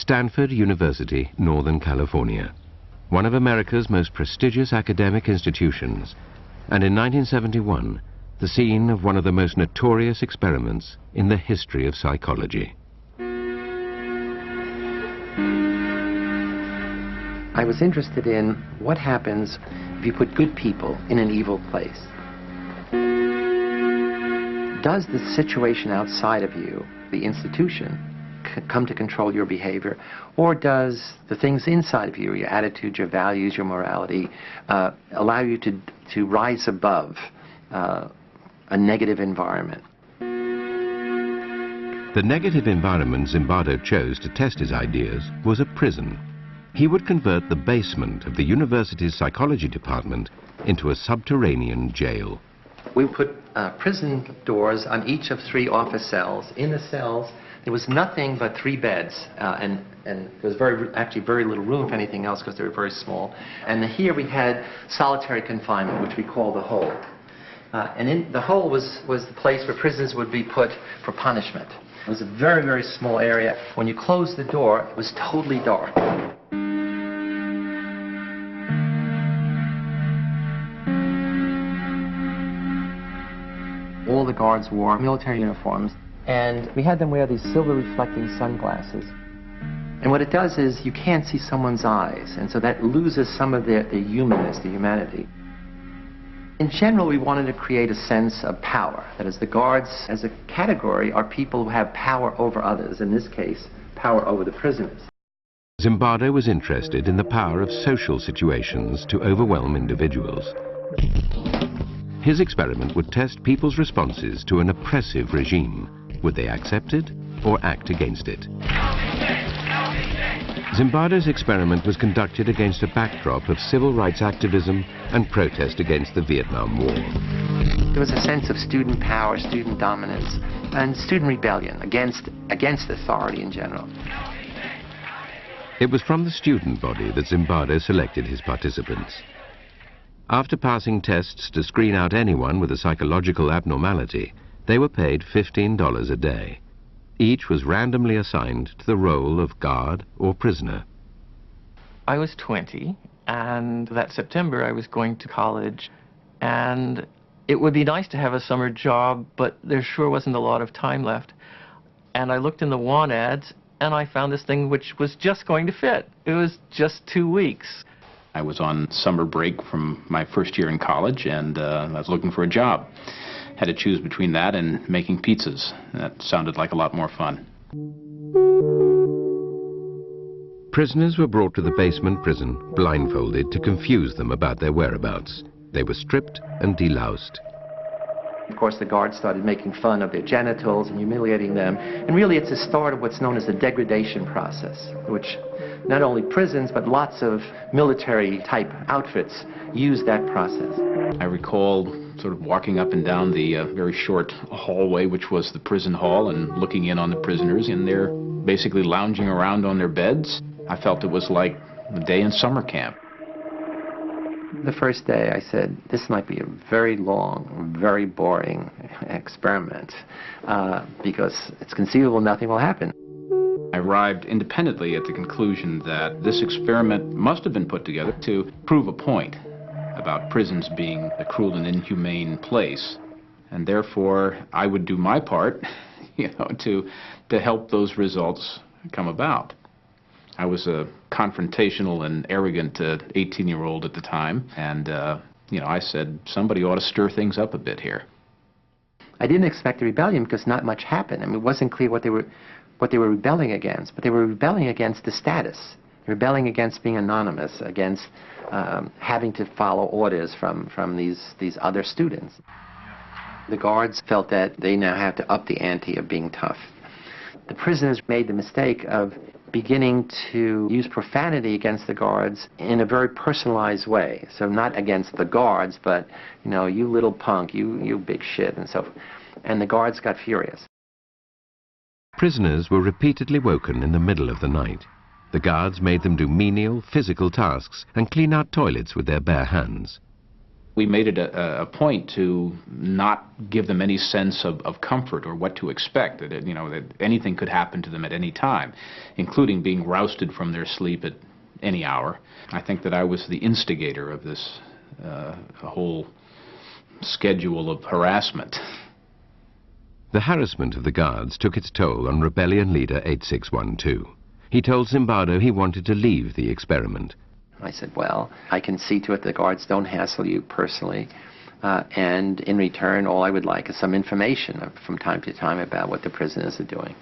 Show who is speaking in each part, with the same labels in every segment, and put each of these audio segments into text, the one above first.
Speaker 1: Stanford University, Northern California, one of America's most prestigious academic institutions, and in 1971, the scene of one of the most notorious experiments in the history of psychology.
Speaker 2: I was interested in what happens if you put good people in an evil place. Does the situation outside of you, the institution, come to control your behavior, or does the things inside of you, your attitude, your values, your morality, allow you to rise above a negative environment?
Speaker 1: The negative environment Zimbardo chose to test his ideas was a prison. He would convert the basement of the university's psychology department into a subterranean jail.
Speaker 2: We put prison doors on each of 3 office cells. In the cells, there was nothing but 3 beds, and there was actually very little room, if anything else, because they were very small. And here we had solitary confinement, which we call the hole. And the hole was the place where prisoners would be put for punishment. It was a very, very small area. When you closed the door, it was totally dark. All the guards wore military uniforms, and we had them wear these silver reflecting sunglasses. And what it does is you can't see someone's eyes, and so that loses some of the humanness, the humanity. In general, we wanted to create a sense of power. That is, the guards as a category are people who have power over others, in this case, power over the prisoners.
Speaker 1: Zimbardo was interested in the power of social situations to overwhelm individuals. His experiment would test people's responses to an oppressive regime. Would they accept it or act against it? Zimbardo's experiment was conducted against a backdrop of civil rights activism and protest against the Vietnam War.
Speaker 2: There was a sense of student power, student dominance, and student rebellion against authority in general.
Speaker 1: It was from the student body that Zimbardo selected his participants. After passing tests to screen out anyone with a psychological abnormality, they were paid $15 a day. Each was randomly assigned to the role of guard or prisoner.
Speaker 3: I was 20, and that September I was going to college, and it would be nice to have a summer job, but there sure wasn't a lot of time left. And I looked in the want ads, and I found this thing which was just going to fit. It was just 2 weeks.
Speaker 4: I was on summer break from my first year in college, and I was looking for a job. Had to choose between that and making pizzas. That sounded like a lot more fun.
Speaker 1: Prisoners were brought to the basement prison blindfolded to confuse them about their whereabouts. They were stripped and deloused.
Speaker 2: Of course, the guards started making fun of their genitals and humiliating them. And really, it's the start of what's known as the degradation process, which not only prisons, but lots of military-type outfits use that process.
Speaker 4: I recall sort of walking up and down the very short hallway, which was the prison hall, and looking in on the prisoners, and they're basically lounging around on their beds. I felt it was like a day in summer camp.
Speaker 2: The first day I said, this might be a very long, very boring experiment, because it's conceivable nothing will happen.
Speaker 4: I arrived independently at the conclusion that this experiment must have been put together to prove a point about prisons being a cruel and inhumane place, and therefore I would do my part, to help those results come about. I was a confrontational and arrogant 18-year-old at the time, and I said somebody ought to stir things up a bit here.
Speaker 2: I didn't expect a rebellion because not much happened. I mean, it wasn't clear what they were rebelling against, but they were rebelling against the status, rebelling against being anonymous, against having to follow orders from these other students. The guards felt that they now have to up the ante of being tough. The prisoners made the mistake of beginning to use profanity against the guards in a very personalized way. So not against the guards, but, you little punk, you big shit, and so forth. And the guards got furious.
Speaker 1: Prisoners were repeatedly woken in the middle of the night. The guards made them do menial, physical tasks and clean out toilets with their bare hands.
Speaker 4: We made it a point to not give them any sense of comfort or what to expect, that that anything could happen to them at any time, including being rousted from their sleep at any hour. I think that I was the instigator of this whole schedule of harassment.
Speaker 1: The harassment of the guards took its toll on rebellion leader 8612. He told Zimbardo he wanted to leave the experiment.
Speaker 2: I said, well, I can see to it the guards don't hassle you personally, and in return all I would like is some information from time to time about what the prisoners are doing.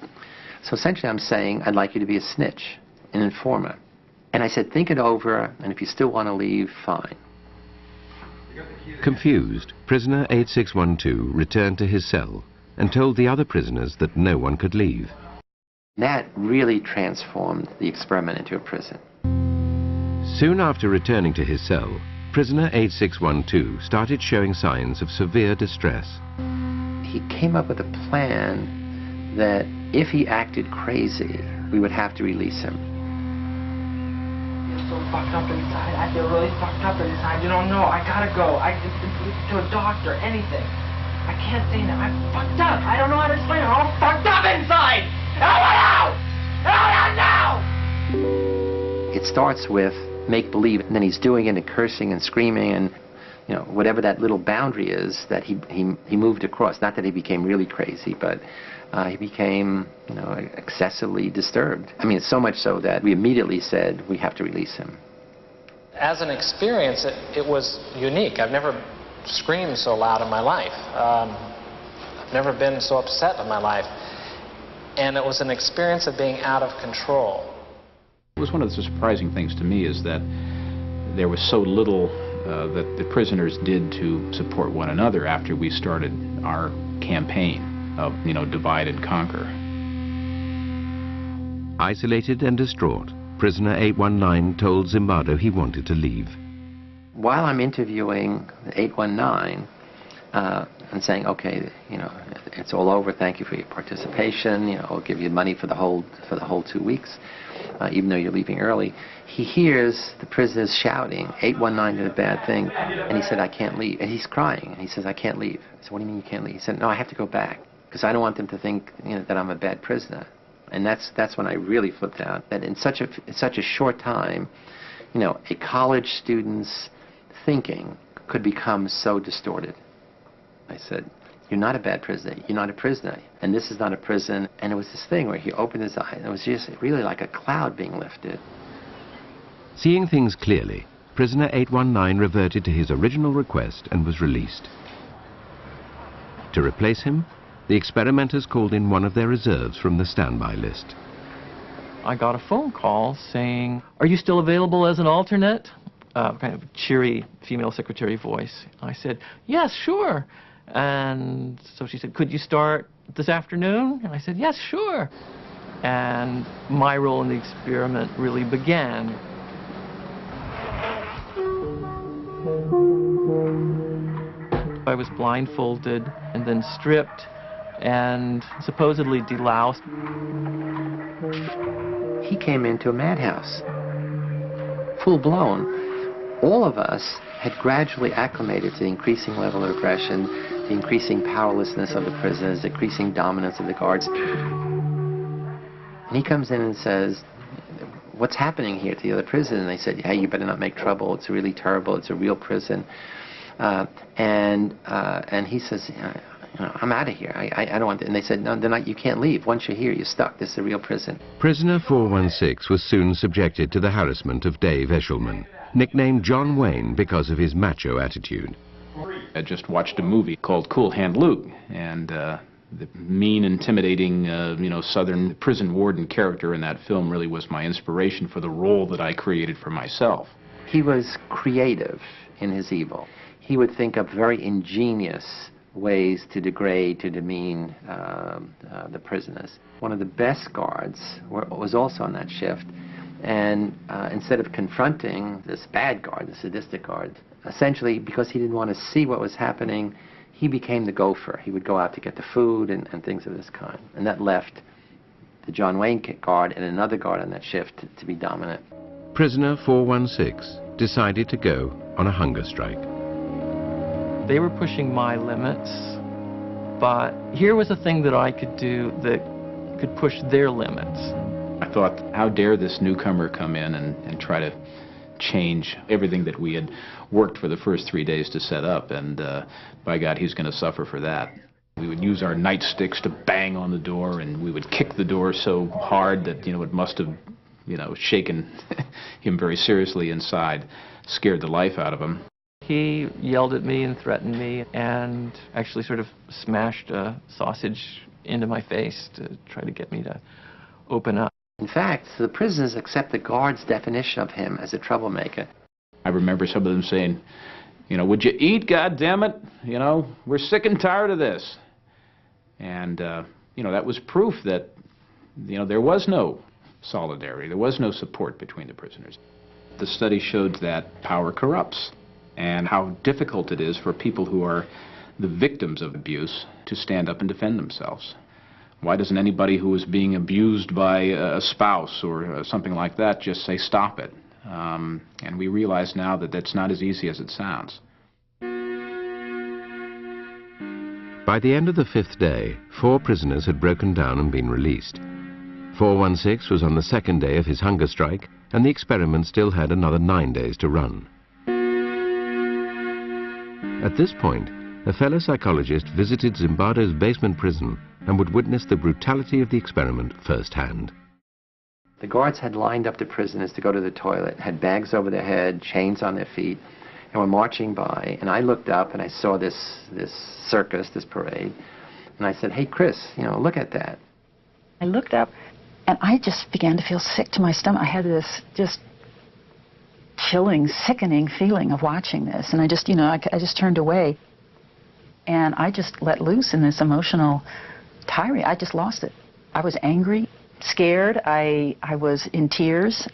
Speaker 2: So essentially I'm saying I'd like you to be a snitch, an informer. And I said, think it over, and if you still want to leave, fine.
Speaker 1: Confused, prisoner 8612 returned to his cell and told the other prisoners that no one could leave.
Speaker 2: That really transformed the experiment into a prison.
Speaker 1: Soon after returning to his cell, prisoner 8612 started showing signs of severe distress.
Speaker 2: He came up with a plan that if he acted crazy, we would have to release him.
Speaker 5: I'm so fucked up inside. I feel really fucked up inside. You don't know. I gotta go. I just to a doctor, anything. I can't say that. I'm fucked up. I don't know how to explain it. I'm all fucked up inside. Help me out! Help me out now!
Speaker 2: It starts with make-believe, and then he's doing it and cursing and screaming, and whatever that little boundary is that he moved across. Not that he became really crazy, but he became excessively disturbed. I mean, so much so that we immediately said we have to release him.
Speaker 6: As an experience, it was unique. I've never screamed so loud in my life. I've never been so upset in my life. And it was an experience of being out of control.
Speaker 4: It was one of the surprising things to me is that there was so little that the prisoners did to support one another after we started our campaign of, divide and conquer.
Speaker 1: Isolated and distraught, prisoner 819 told Zimbardo he wanted to leave.
Speaker 2: While I'm interviewing 819 and saying, okay, it's all over, thank you for your participation, I'll give you money for the whole 2 weeks, even though you're leaving early, he hears the prisoners shouting, 819 did a bad thing, and he said, I can't leave. And he's crying, and he says, I can't leave. I said, what do you mean you can't leave? He said, no, I have to go back, because I don't want them to think that I'm a bad prisoner. And that's when I really flipped out, that in such a short time, a college student's thinking could become so distorted. I said, you're not a bad prisoner, you're not a prisoner, and this is not a prison. And it was this thing where he opened his eyes, and it was just really like a cloud being lifted.
Speaker 1: Seeing things clearly, prisoner 819 reverted to his original request and was released. To replace him, the experimenters called in one of their reserves from the standby list.
Speaker 3: I got a phone call saying, are you still available as an alternate? Kind of cheery female secretary voice. I said, yes, sure. And so she said, could you start this afternoon? And I said, yes, sure. And my role in the experiment really began. I was blindfolded and then stripped and supposedly deloused.
Speaker 2: He came into a madhouse, full-blown. All of us had gradually acclimated to the increasing level of aggression, the increasing powerlessness of the prisoners, the increasing dominance of the guards. And he comes in and says, what's happening here to the other prisoners? And they said, hey, you better not make trouble. It's really terrible. It's a real prison. And he says, I'm out of here. I don't want to. And they said, no, you can't leave. Once you're here, you're stuck. This is a real prison.
Speaker 1: Prisoner 416 was soon subjected to the harassment of Dave Eshelman, nicknamed John Wayne because of his macho attitude.
Speaker 4: I just watched a movie called Cool Hand Luke, and the mean, intimidating, Southern prison warden character in that film really was my inspiration for the role that I created for myself.
Speaker 2: He was creative in his evil. He would think up very ingenious ways to degrade, to demean the prisoners. One of the best guards was also on that shift, and instead of confronting this bad guard, the sadistic guard, essentially because he didn't want to see what was happening, he became the gopher. He would go out to get the food and things of this kind. And that left the John Wayne guard and another guard on that shift to be dominant.
Speaker 1: Prisoner 416 decided to go on a hunger strike.
Speaker 3: They were pushing my limits, but here was a thing that I could do that could push their limits.
Speaker 4: I thought, how dare this newcomer come in and try to change everything that we had worked for the first 3 days to set up, and by God, he's going to suffer for that. We would use our nightsticks to bang on the door, and we would kick the door so hard that, it must have, shaken him very seriously inside, scared the life out of him.
Speaker 3: He yelled at me and threatened me and actually sort of smashed a sausage into my face to try to get me to open up.
Speaker 2: In fact, the prisoners accept the guard's definition of him as a troublemaker.
Speaker 4: I remember some of them saying, would you eat, goddammit? We're sick and tired of this. And, that was proof that, there was no solidarity, there was no support between the prisoners. The study showed that power corrupts, and how difficult it is for people who are the victims of abuse to stand up and defend themselves. Why doesn't anybody who is being abused by a spouse or something like that just say, stop it? And we realize now that that's not as easy as it sounds.
Speaker 1: By the end of the 5th day, 4 prisoners had broken down and been released. 416 was on the 2nd day of his hunger strike, and the experiment still had another 9 days to run. At this point, a fellow psychologist visited Zimbardo's basement prison and would witness the brutality of the experiment firsthand.
Speaker 2: The guards had lined up the prisoners to go to the toilet, had bags over their head, chains on their feet, and were marching by. And I looked up and I saw this circus, this parade, and I said, hey, Chris, look at that.
Speaker 7: I looked up and I just began to feel sick to my stomach. I had this just chilling, sickening feeling of watching this, and I just turned away, and I just let loose in this emotional tirade. I just lost it. I was angry, scared. I was in tears.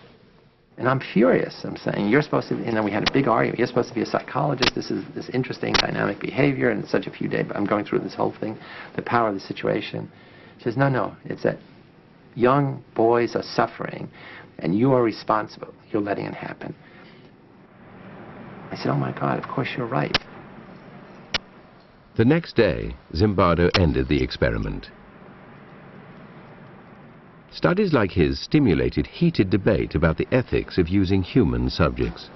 Speaker 2: And I'm furious. I'm saying, you're supposed to, we had a big argument. You're supposed to be a psychologist. This is this interesting dynamic behavior in such a few days. I'm going through this whole thing, the power of the situation. She says, no, it's that young boys are suffering, and you are responsible. You're letting it happen. I said, oh my God, of course you're right.
Speaker 1: The next day, Zimbardo ended the experiment. Studies like his stimulated heated debate about the ethics of using human subjects.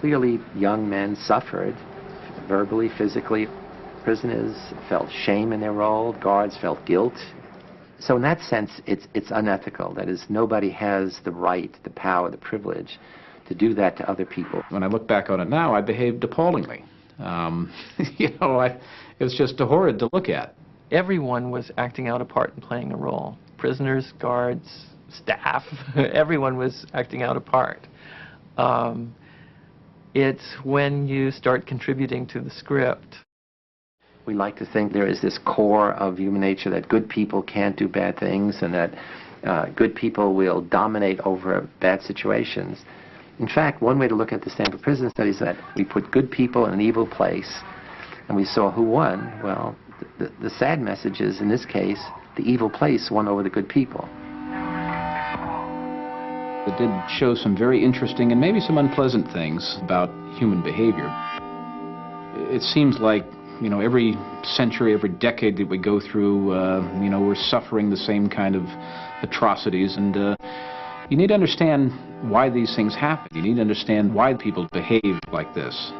Speaker 2: Clearly, young men suffered, verbally, physically. Prisoners felt shame in their role, guards felt guilt. So in that sense, it's unethical. That is, nobody has the right, the power, the privilege to do that to other people.
Speaker 4: When I look back on it now, I behaved appallingly. It was just horrid to look at.
Speaker 3: Everyone was acting out a part and playing a role. Prisoners, guards, staff, everyone was acting out a part. It's when you start contributing to the script.
Speaker 2: We like to think there is this core of human nature that good people can't do bad things, and that good people will dominate over bad situations. In fact, one way to look at the Stanford prison study is that we put good people in an evil place, and we saw who won. Well, the sad message is, in this case, the evil place won over the good people.
Speaker 4: It did show some very interesting and maybe some unpleasant things about human behavior. It seems like, every century, every decade that we go through, we're suffering the same kind of atrocities, and you need to understand why these things happen. You need to understand why people behave like this.